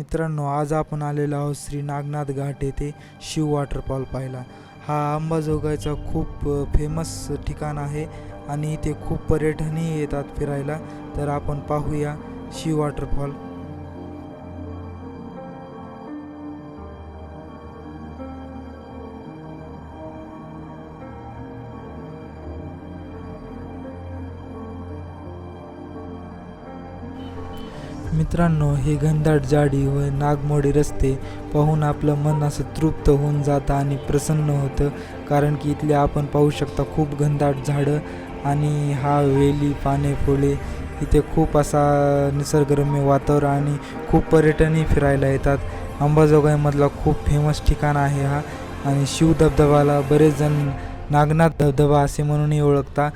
मित्रांनो, आज आपण आलेलो आहोत श्री नागनाथ घाट येथे शिव वॉटरफॉल पाहायला. हा अंबाजोगाईचा खूप फेमस ठिकाण आहे आणि इथे खूप पर्यटनही येतात फिरायला. तर आपण पाहूया शिव वॉटरफॉल. मित्रांनो, हे घनदाट झाडी व नागमोडी रस्ते पाहून आपलं मन असं तृप्त होऊन जातं आणि प्रसन्न होतं. कारण की इथले आपण पाहू शकता खूप घनदाट झाडं आणि हा वेली पाने फुले. इथे खूप असा निसर्गरम्य वातावरण आणि खूप पर्यटनही फिरायला येतात. अंबाजोगाईमधला खूप फेमस ठिकाण आहे हा. आणि शिव धबधबाला बरेच जण नागनाथ धबधबा असे म्हणूनही ओळखतात.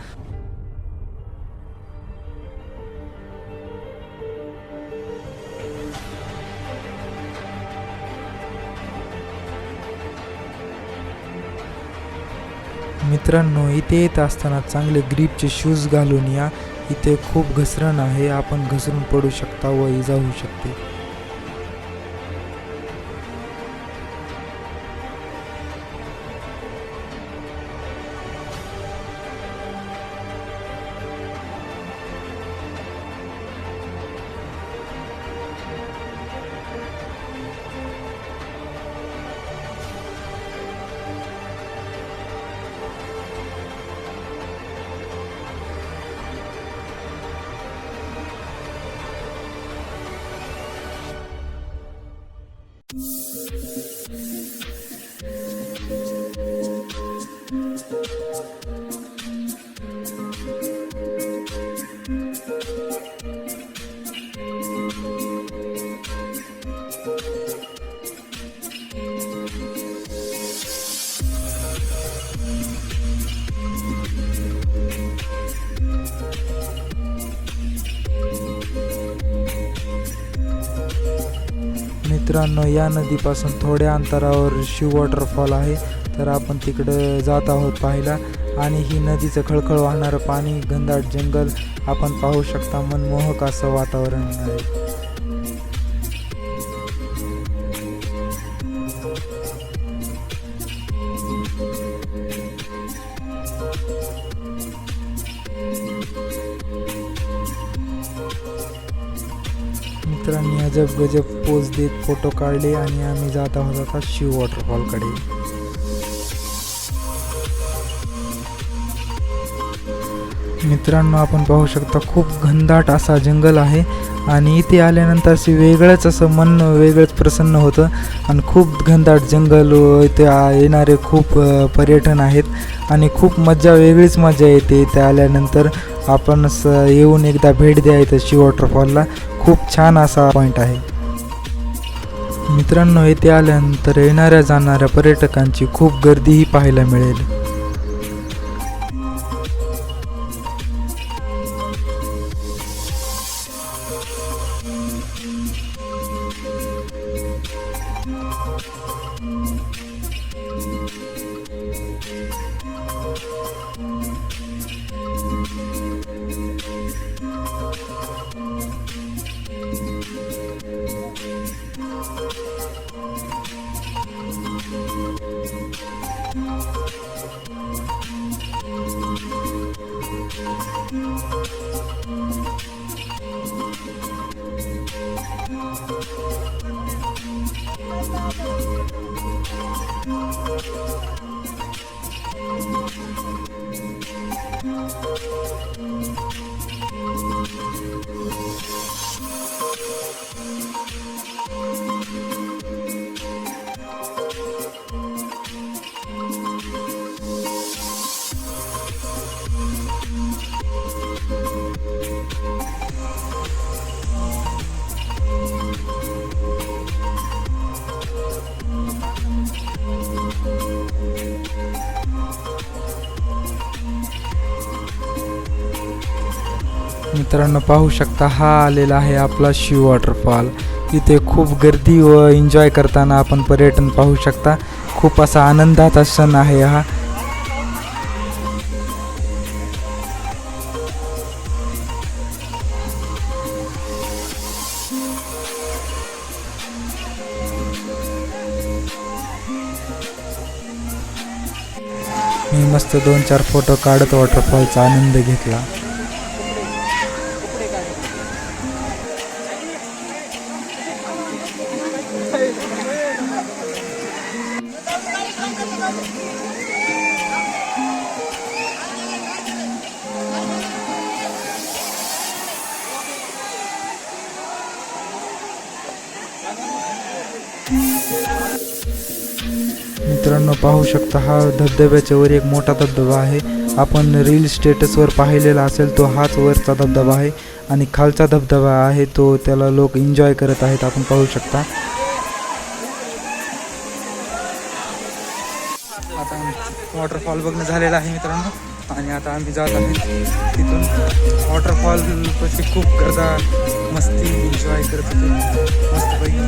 मित्रांनो, इथे येत असताना चांगले ग्रीपचे शूज घालून या. इथे खूप घसरण आहे, आपण घसरून पडू शकता व इजा होऊ शकते. मित्रांनो, या नदीपासून थोड्या अंतरावर शिव वॉटरफॉल आहे. तर आपण तिकडं जात आहोत पाहायला. आणि ही नदीचं खळखळ वाहणारं पाणी, घनदाट जंगल आपण पाहू शकता. मनमोहक असं वातावरण आहे. मित्रांनी अजब गजब पोज देत फोटो काढले आणि आम्ही जात आहोत आता शिव वॉटरफॉलकडे. मित्रांनो, आपण पाहू शकता खूप घनदाट असा जंगल आहे आणि इथे आल्यानंतर असे वेगळंच असं मन वेगळंच प्रसन्न होतं. आणि खूप घनदाट जंगल, इथे येणारे खूप पर्यटन आहेत आणि खूप वेगळीच मजा येते इथे आल्यानंतर. आपण येऊन एकदा भेट द्या इथं शिव वॉटरफॉलला. खूप छान असा पॉईंट आहे. मित्रांनो, येथे आल्यानंतर येणाऱ्या जाणाऱ्या पर्यटकांची खूप गर्दीही पाहायला मिळेल. मित्रांनो, पाहू शकता हा आलेला आहे आपला शिव वॉटरफॉल. इथे खूप गर्दी व एन्जॉय करताना आपण पर्यटन पाहू शकता. खूप असा आनंदाचा क्षण आहे हा. मी मस्त 2-4 फोटो काढत वॉटरफॉलचा आनंद घेतला. मित्रांनो पाहू शकता, हा धबधब्याच्या वर एक मोठा धबधबा आहे. आपण रील स्टेटसवर पाहिलेला असेल तो हाच वरचा धबधबा आहे आणि खालचा धबधबा आहे तो त्याला लोक एन्जॉय करत आहेत, आपण पाहू शकता. आता वॉटरफॉल बघणं झालेला आहे मित्रांनो आणि आता आम्ही जात आहे तिथून. वॉटरफॉल पाशी खूप गर्दा मस्ती एन्जॉय करत होते मस्तपैकी.